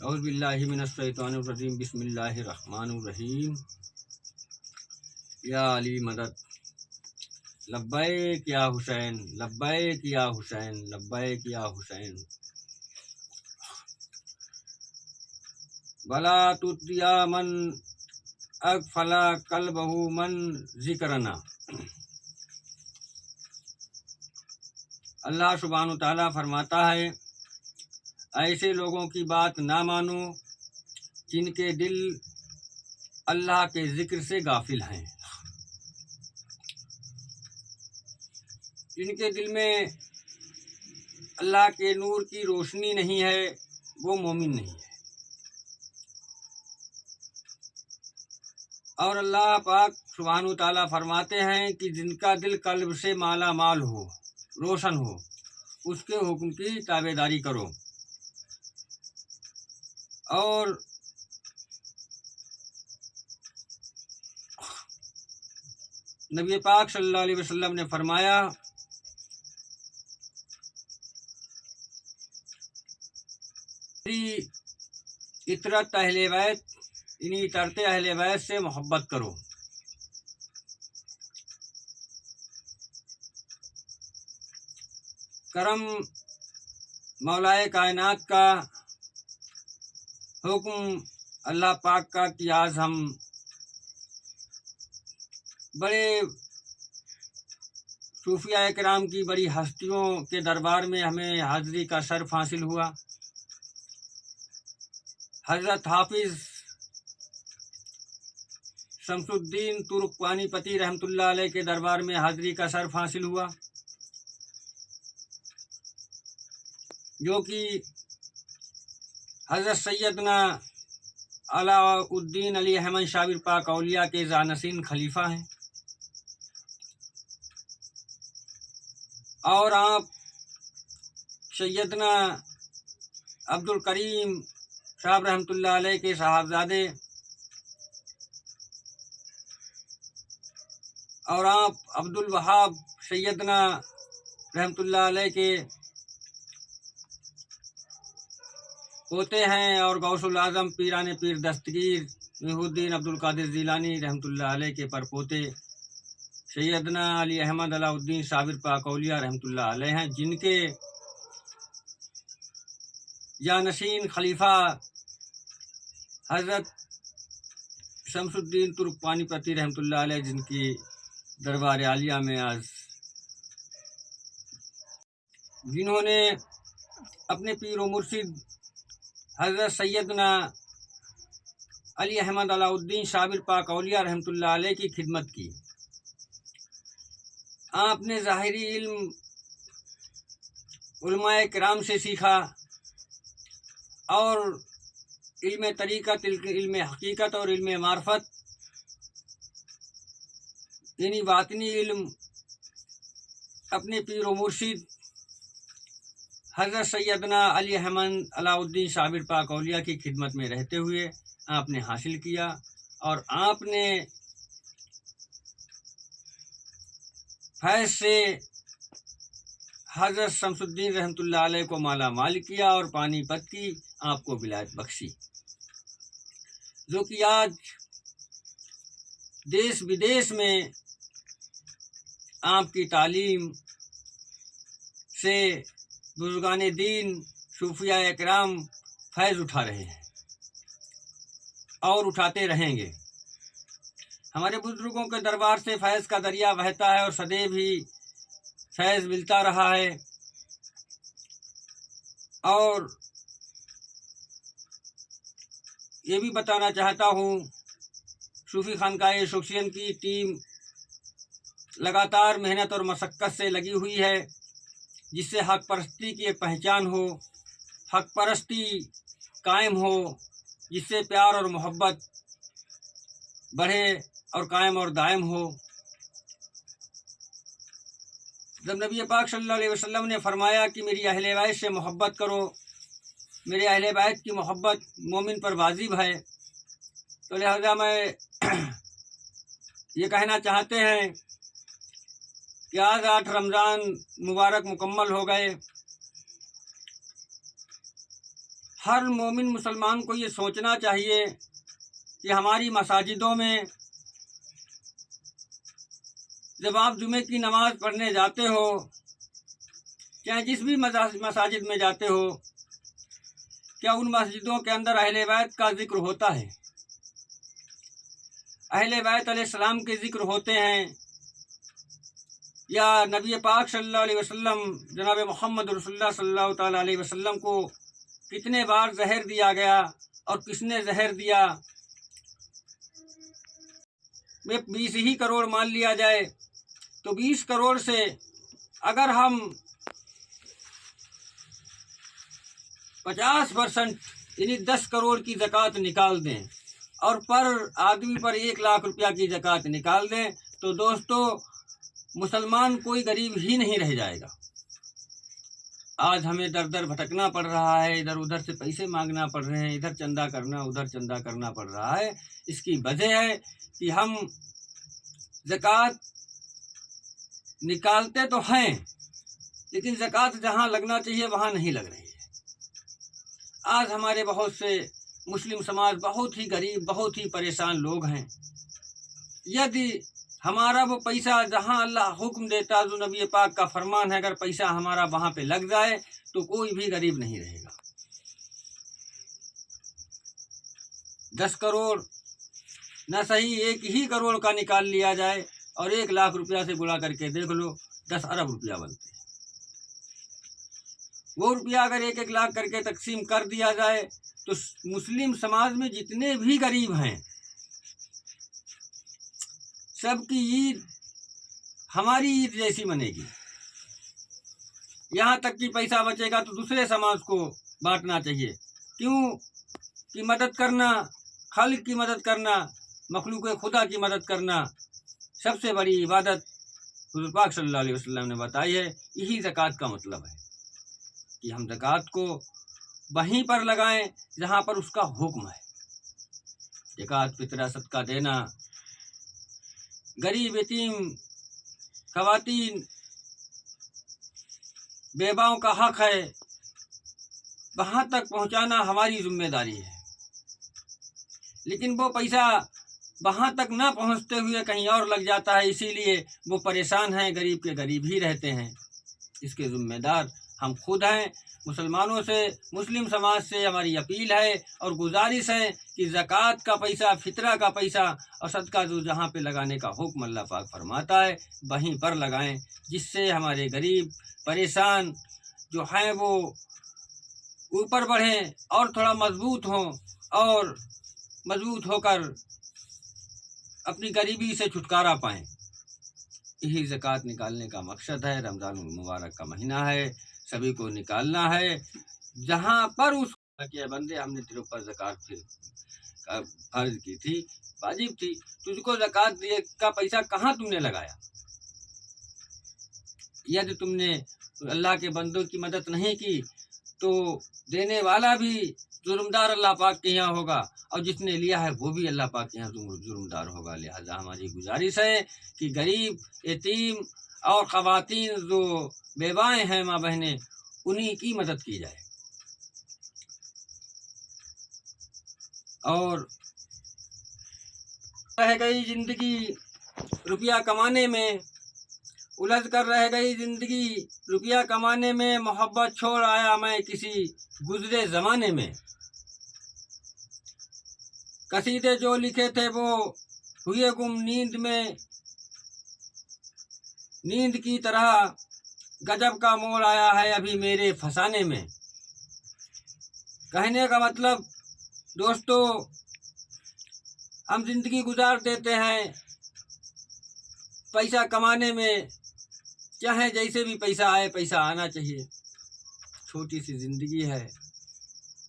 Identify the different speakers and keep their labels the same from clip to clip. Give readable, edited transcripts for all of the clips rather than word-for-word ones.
Speaker 1: اعوذ باللہ من الشیطان الرجیم بسم اللہ الرحمن الرحیم یا علی مدد لبیک یا حسین لبیک یا حسین لبیک یا حسین بلا تطیا من اغفلا قلبہ من ذکرنا۔ اللہ سبحانہ تعالیٰ فرماتا ہے ایسے لوگوں کی بات نہ مانو جن کے دل اللہ کے ذکر سے غافل ہیں، جن کے دل میں اللہ کے نور کی روشنی نہیں ہے، وہ مومن نہیں ہے۔ اور اللہ پاک سبحانہ تعالیٰ فرماتے ہیں کہ جن کا دل قلب سے مالا مال ہو، روشن ہو، اس کے حکم کی تابع داری کرو۔ اور نبی پاک صلی اللہ علیہ وسلم نے فرمایا میری اطرت اہل بیت، انہی طرز اہل بیت سے محبت کرو۔ کرم مولائے کائنات کا حکم اللہ پاک کا کہ آج ہم بڑے صوفیاء کرام کی بڑی ہستیوں کے دربار میں ہمیں حاضری کا شرف حاصل ہوا۔ حضرت حافظ شمس الدین ترک پانی پتی رحمۃ اللہ علیہ کے دربار میں حاضری کا شرف حاصل ہوا، جو کہ حضرت سیدنا علاء الدین علی احمد شابر پاک اولیاء کے جانشین خلیفہ ہیں۔ اور آپ سیدنا عبد الکریم صاحب رحمۃ اللہ علیہ کے صاحبزادے، اور آپ عبد الوہاب سیدنا رحمۃ اللہ علیہ کے پوتے ہیں، اور غوث العظم پیران پیر دستگیر محی الدین عبد القادر جیلانی رحمۃ اللہ علیہ کے پرپوتے سیدنا علی احمد علاء الدین صابر پاک اولیاء رحمۃ اللہ علیہ ہیں، جن کے جانشین خلیفہ حضرت شمس الدین ترک پانی پتی رحمۃ اللہ علیہ، جن کی دربار عالیہ میں آج جنہوں نے اپنے پیر و مرشد حضرت سیدنا علی احمد علاء الدین صابر پاک اولیاء رحمۃ اللہ علیہ کی خدمت کی۔ آپ نے ظاہری علم علماء کرام سے سیکھا، اور علم طریقت، علم حقیقت اور علم معرفت، یعنی باطنی علم اپنے پیر و مرشد حضرت سیدنا علی احمد علاء الدین صابر پاک اولیاء کی خدمت میں رہتے ہوئے آپ نے حاصل کیا، اور آپ نے فیض سے حضرت شمس الدین رحمۃ اللہ علیہ کو مالا مال کیا، اور پانی پت کی آپ کو ولایت بخشی، جو کہ آج دیش بدیش میں آپ کی تعلیم سے بزرگان دین صوفیاء اکرام فیض اٹھا رہے ہیں اور اٹھاتے رہیں گے۔ ہمارے بزرگوں کے دربار سے فیض کا دریا بہتا ہے، اور سدیو ہی فیض ملتا رہا ہے۔ اور یہ بھی بتانا چاہتا ہوں، صوفی خانقاہ شوقین کی ٹیم لگاتار محنت اور مشقت سے لگی ہوئی ہے، جس سے حق پرستی کی ایک پہچان ہو، حق پرستی قائم ہو، جس سے پیار اور محبت بڑھے اور قائم اور دائم ہو۔ جب نبی پاک صلی اللہ علیہ وسلم نے فرمایا کہ میری اہل بیت سے محبت کرو، میرے اہل بیت کی محبت مومن پر واجب ہے، تو لہذا میں یہ کہنا چاہتے ہیں کہ آج 8 رمضان مبارک مکمل ہو گئے، ہر مومن مسلمان کو یہ سوچنا چاہیے کہ ہماری مساجدوں میں جب آپ جمعے کی نماز پڑھنے جاتے ہو، چاہے جس بھی مساجد میں جاتے ہو، کیا ان مسجدوں کے اندر اہل بیت کا ذکر ہوتا ہے؟ اہل بیت علیہ السلام کے ذکر ہوتے ہیں؟ یا نبی پاک صلی اللہ علیہ وسلم جناب محمد رسول اللہ صلی اللہ تعالیٰ علیہ وسلم کو کتنے بار زہر دیا گیا اور کس نے زہر دیا؟ 20 ہی کروڑ مان لیا جائے تو 20 کروڑ سے اگر ہم 50% یعنی 10 کروڑ کی زکوٰۃ نکال دیں اور پر آدمی پر 1 لاکھ روپیہ کی زکوٰۃ نکال دیں تو دوستو مسلمان کوئی غریب ہی نہیں رہ جائے گا۔ آج ہمیں در در بھٹکنا پڑ رہا ہے، ادھر ادھر سے پیسے مانگنا پڑ رہے ہیں، ادھر چندہ کرنا ادھر چندہ کرنا پڑ رہا ہے۔ اس کی وجہ ہے کہ ہم زکوٰۃ نکالتے تو ہیں لیکن زکوٰۃ جہاں لگنا چاہیے وہاں نہیں لگ رہی ہے۔ آج ہمارے بہت سے مسلم سماج بہت ہی غریب، بہت ہی پریشان لوگ ہیں۔ یدی ہمارا وہ پیسہ جہاں اللہ حکم دیتا، جو نبی پاک کا فرمان ہے، اگر پیسہ ہمارا وہاں پہ لگ جائے تو کوئی بھی غریب نہیں رہے گا۔ 10 کروڑ نہ صحیح 1 ہی کروڑ کا نکال لیا جائے اور 1 لاکھ روپیہ سے گڑا کر کے دیکھ لو 10 ارب روپیہ بنتے ہیں۔ وہ روپیہ اگر 1 لاکھ کر کے تقسیم کر دیا جائے تو مسلم سماج میں جتنے بھی غریب ہیں سب کی عید ہماری عید جیسی بنے گی۔ یہاں تک کہ پیسہ بچے گا تو دوسرے سماج کو بانٹنا چاہیے۔ کیوں کہ مدد کرنا، خالق کی مدد کرنا، مخلوق خدا کی مدد کرنا سب سے بڑی عبادت حضور پاک صلی اللہ علیہ وسلم نے بتائی ہے۔ یہی زکوٰۃ کا مطلب ہے کہ ہم زکوٰۃ کو وہیں پر لگائیں جہاں پر اس کا حکم ہے۔ زکوٰۃ فطرہ صدقہ دینا، غریب یتیم خواتین بیواؤں کا حق ہے، وہاں تک پہنچانا ہماری ذمہ داری ہے۔ لیکن وہ پیسہ وہاں تک نہ پہنچتے ہوئے کہیں اور لگ جاتا ہے، اسی لیے وہ پریشان ہیں، غریب کے غریب ہی رہتے ہیں۔ اس کے ذمہ دار ہم خود ہیں۔ مسلمانوں سے، مسلم سماج سے ہماری اپیل ہے اور گزارش ہے کہ زکوٰۃ کا پیسہ، فطرہ کا پیسہ اور صدقہ جو جہاں پہ لگانے کا حکم اللہ پاک فرماتا ہے وہیں پر لگائیں، جس سے ہمارے غریب پریشان جو ہیں وہ اوپر بڑھیں اور تھوڑا مضبوط ہوں اور مضبوط ہو کر اپنی غریبی سے چھٹکارا پائیں۔ یہی زکوٰۃ نکالنے کا مقصد ہے۔ رمضان المبارک کا مہینہ ہے، سبھی کو نکالنا ہے۔ جہاں پر اس کے بندے ہم نے تیرے اوپر زکوٰۃ فرض کی تھی، واجب تھی، تجھ کو زکوٰۃ کا پیسہ کہاں تم نے لگایا؟ یدی تم نے اللہ کے بندوں کی مدد نہیں کی تو دینے والا بھی جرمدار اللہ پاک کے یہاں ہوگا اور جس نے لیا ہے وہ بھی اللہ پاک کے یہاں جرمدار ہوگا۔ لہذا ہماری گزارش ہے کہ غریب، یتیم اور خواتین جو بیوائیں ہیں، ماں بہنیں، انہی کی مدد کی جائے۔ اور رہ گئی زندگی روپیہ کمانے میں، الجھ کر رہ گئی زندگی روپیہ کمانے میں، محبت چھوڑ آیا میں کسی گزرے زمانے میں۔ قصیدے جو لکھے تھے وہ ہوئے گم نیند میں، نیند کی طرح گجب کا موڑ آیا ہے ابھی میرے فسانے میں۔ کہنے کا مطلب دوستو، ہم زندگی گزار دیتے ہیں پیسہ کمانے میں، چاہے جیسے بھی پیسہ آئے، پیسہ آنا چاہیے، چھوٹی سی زندگی ہے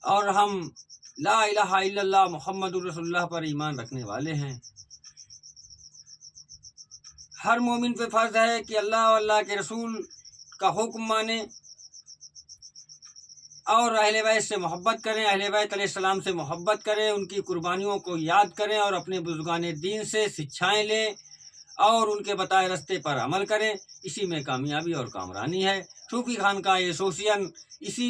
Speaker 1: اور ہم لا الہ الا اللہ محمد رسول اللہ پر ایمان رکھنے والے ہیں۔ ہر مومن پہ فرض ہے کہ اللہ اور اللہ کے رسول کا حکم مانے اور اہل بیت سے محبت کریں، اہل بیت علیہ السلام سے محبت کریں، ان کی قربانیوں کو یاد کریں اور اپنے بزرگان دین سے شکھائیں لیں اور ان کے بتائے راستے پر عمل کریں۔ اسی میں کامیابی اور کامرانی ہے۔ صوفی خانقاہ ایسوسیشن اسی